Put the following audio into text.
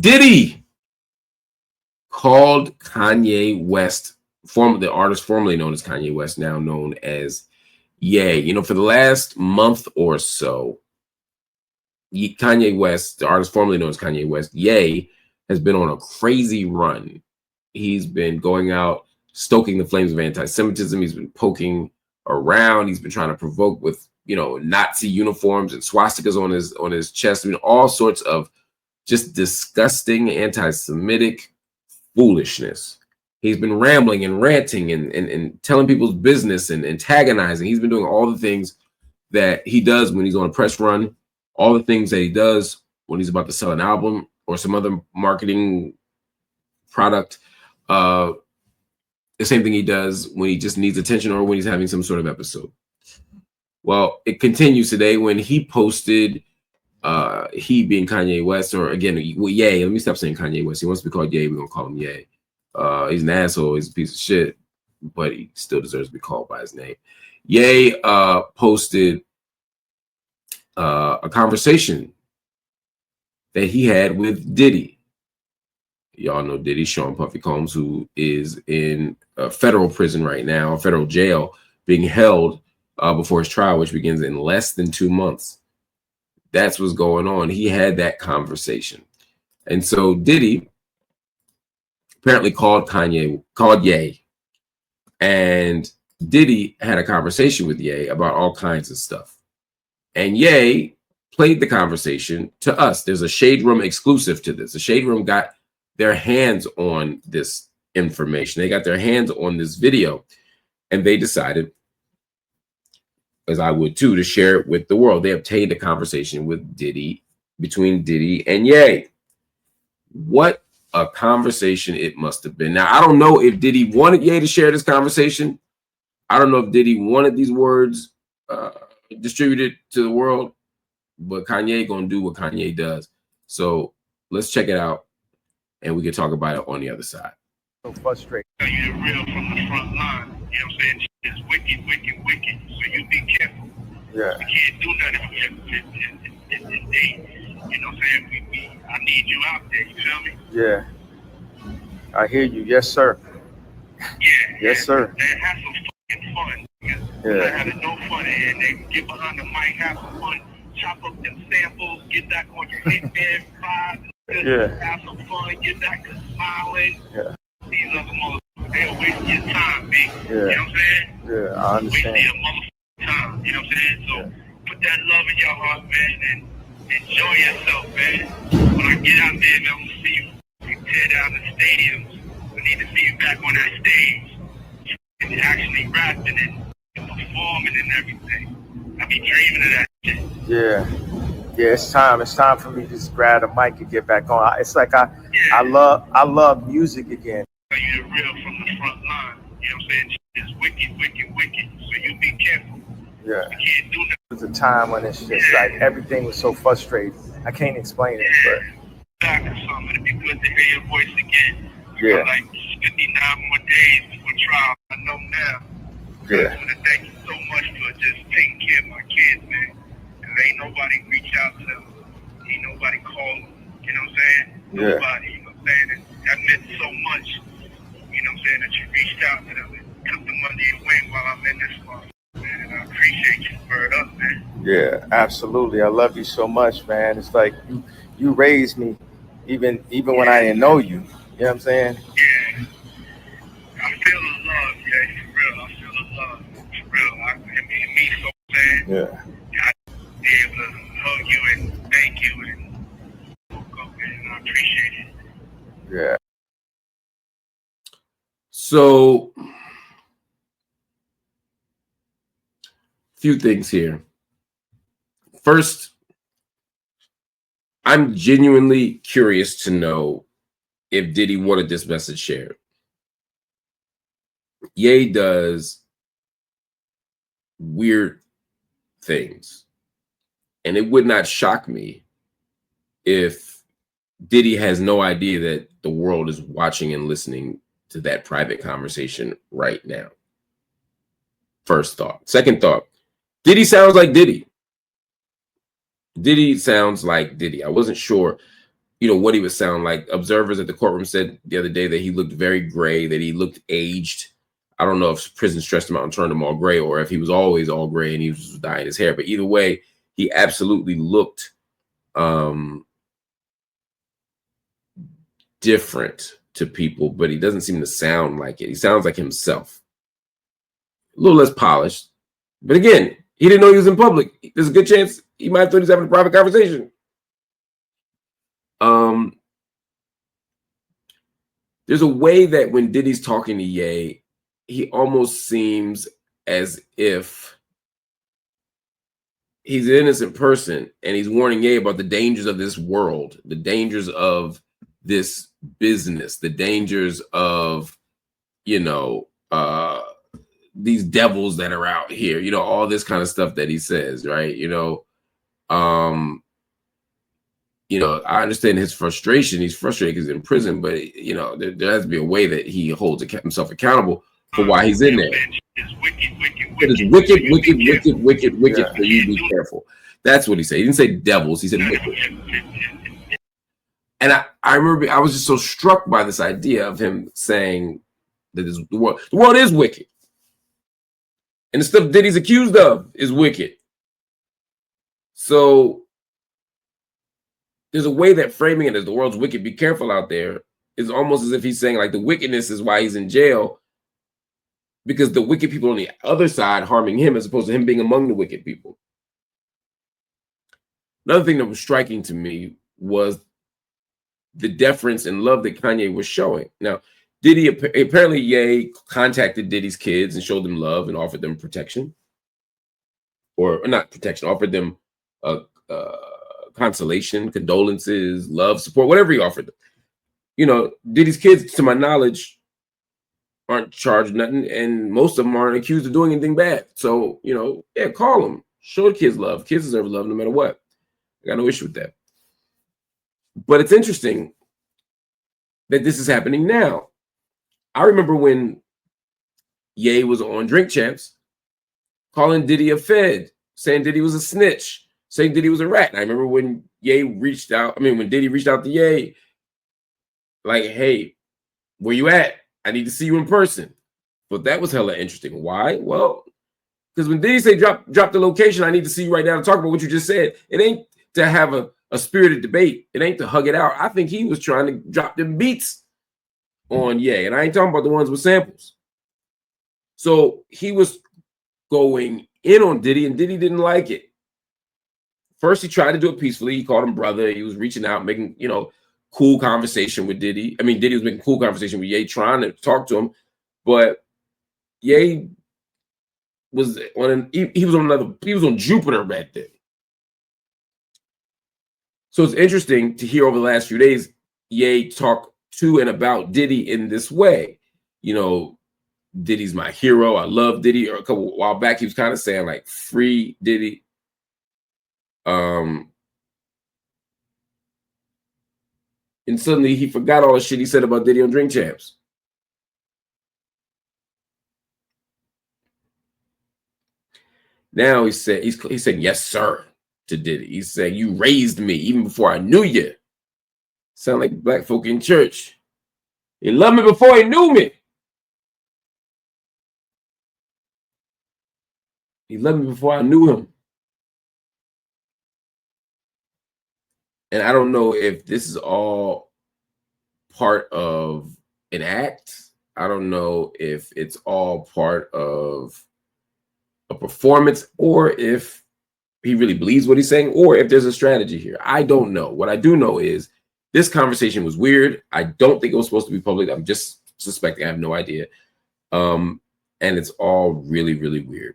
Diddy called Kanye West, the artist formerly known as Kanye West, now known as Ye. You know, for the last month or so, Kanye West, the artist formerly known as Kanye West, Ye, has been on a crazy run. He's been going out, stoking the flames of anti-Semitism. He's been poking around. He's been trying to provoke with, you know, Nazi uniforms and swastikas on his chest. I mean, all sorts of just disgusting anti-Semitic foolishness. He's been rambling and ranting and telling people's business and antagonizing. He's been doing all the things that he does when he's on a press run, all the things that he does when he's about to sell an album or some other marketing product. The same thing he does when he just needs attention or when he's having some sort of episode. Well, it continues today when he posted, he being Kanye West, or again, Ye. Let me stop saying Kanye West. He wants to be called Ye. We're going to call him Ye. He's an asshole. He's a piece of shit, but he still deserves to be called by his name. Ye posted a conversation that he had with Diddy. Y'all know Diddy, Sean Puffy Combs, who is in a federal prison right now, a federal jail, being held before his trial, which begins in less than 2 months. That's what's going on. He had that conversation. And so Diddy apparently called Ye. And Diddy had a conversation with Ye about all kinds of stuff. And Ye played the conversation to us. There's a Shade Room exclusive to this. The Shade Room got their hands on this information. They got their hands on this video. And they decided, as I would too, to share it with the world. They obtained a conversation with Diddy, between Diddy and Ye. What a conversation it must have been. Now, I don't know if Diddy wanted Ye to share this conversation. I don't know if Diddy wanted these words distributed to the world, but Kanye gonna do what Kanye does. So let's check it out, and we can talk about it on the other side. So frustrated. You're real from the front line. You know what I'm saying? It's wicked, wicked, wicked. So you be careful. Yeah. We can't do nothing in day. You know what I'm saying? I need you out there. You feel me? Yeah. I hear you. Yes, sir. Yeah. Yes, sir. And have some fucking fun. Yeah. Having no fun, and then get behind the mic, have some fun, chop up them samples, get back on your headband, vibe. Yeah. Have some fun, get back to smiling. Yeah. These other motherfuckers, they'll waste your time, big. Yeah. You know what I'm saying? Yeah, I understand. Waste your motherfucking time. You know what I'm saying? So put that love in your heart, man, and enjoy yourself, man. When I get out there, man, I'm gonna see you tear down the stadiums. I need to see you back on that stage and actually rapping and performing and everything. I be dreaming of that shit. Yeah. Yeah, it's time. It's time for me to just grab the mic and get back on. It's like I love music again. You're real from the front line. You know what I'm saying? It's wicked, wicked, wicked. So you be careful. Yeah. You can't do nothing. There was a time when it's just like everything was so frustrating. I can't explain it, but Back or something. It'd be good to hear your voice again. Yeah. Like 59 more days before trial. I know now. Yeah. I want to thank you so much for just taking care of my kids, man. Because ain't nobody reach out to them. Ain't nobody call them. You know what I'm saying? Yeah. Nobody. You know what I'm saying? And that meant so much. You know what I'm saying? That you reached out to them and took them under your wing while I'm in this spot. Man, and I appreciate you. Word up, man. yeah, absolutely. I love you so much, man. It's like you raised me even when I didn't know you. You know what I'm saying? Yeah. I feel the love, yeah, for real. I feel the love, for real. It means so bad. Yeah. I be able to hug you and thank you and I appreciate it. Yeah. So, few things here. First, I'm genuinely curious to know if Diddy wanted this message shared. Ye does weird things, and it would not shock me if Diddy has no idea that the world is watching and listening to that private conversation right now. First thought. Second thought, Diddy sounds like Diddy. Diddy sounds like Diddy. I wasn't sure. you know, what he would sound like. Observers at the courtroom said the other day that he looked very gray, that he looked aged. I don't know if prison stressed him out and turned him all gray, or if he was always all gray and he was dyeing his hair. But either way, he absolutely looked different to people, but he doesn't seem to sound like it. He sounds like himself. A little less polished. But again, he didn't know he was in public. There's a good chance he might have thought he was having a private conversation. There's a way that when Diddy's talking to Ye, he almost seems as if he's an innocent person and he's warning Ye about the dangers of this world, the dangers of this business, the dangers of, you know, these devils that are out here, you know, all this kind of stuff that he says, right? You know, I understand his frustration. He's frustrated because he's in prison, but you know, there has to be a way that he holds himself accountable for why he's in there. It's wicked, wicked, It is wicked. Yeah. So you be careful. That's what he said. He didn't say devils. He said wicked. And I remember I was just so struck by this idea of him saying that the world is wicked. And the stuff Diddy's accused of is wicked. So there's a way that framing it as the world's wicked, be careful out there, is almost as if he's saying like the wickedness is why he's in jail, because the wicked people on the other side harming him as opposed to him being among the wicked people. Another thing that was striking to me was the deference and love that Kanye was showing. Now, Diddy, apparently Ye contacted Diddy's kids and showed them love and offered them protection. Or not protection, offered them consolation, condolences, love, support, whatever he offered them. You know, Diddy's kids, to my knowledge, aren't charged nothing, and most of them aren't accused of doing anything bad. So, you know, yeah, call them. Show the kids love. Kids deserve love no matter what. I got no issue with that. But it's interesting that this is happening now. I remember when Ye was on Drink Champs, calling Diddy a fed, saying Diddy was a snitch, saying Diddy was a rat. And I remember when when Diddy reached out to Ye, like, hey, where you at? I need to see you in person. But that was hella interesting. Why? Well, because when Diddy say drop the location, I need to see you right now to talk about what you just said. It ain't to have a spirited debate. It ain't to hug it out. I think he was trying to drop them beats on Ye. And I ain't talking about the ones with samples. So he was going in on Diddy, and Diddy didn't like it. First, he tried to do it peacefully. He called him brother. He was reaching out, making, you know, cool conversation with Diddy. I mean, Diddy was making cool conversation with Ye, trying to talk to him. But Ye was on he was on Jupiter back then. So it's interesting to hear over the last few days, Ye talk to and about Diddy in this way. You know, Diddy's my hero. I love Diddy. Or a while back, he was kind of saying like, free Diddy. And suddenly he forgot all the shit he said about Diddy on Drink Champs. Now he's saying yes, sir, to Diddy. He's saying, you raised me even before I knew you. Sound like black folk in church. He loved me before he knew me. He loved me before I knew him. And I don't know if this is all part of an act. I don't know if it's all part of a performance, or if he really believes what he's saying, or if there's a strategy here. I don't know. What I do know is this conversation was weird. I don't think it was supposed to be public. I'm just suspecting. I have no idea. And it's all really, really weird.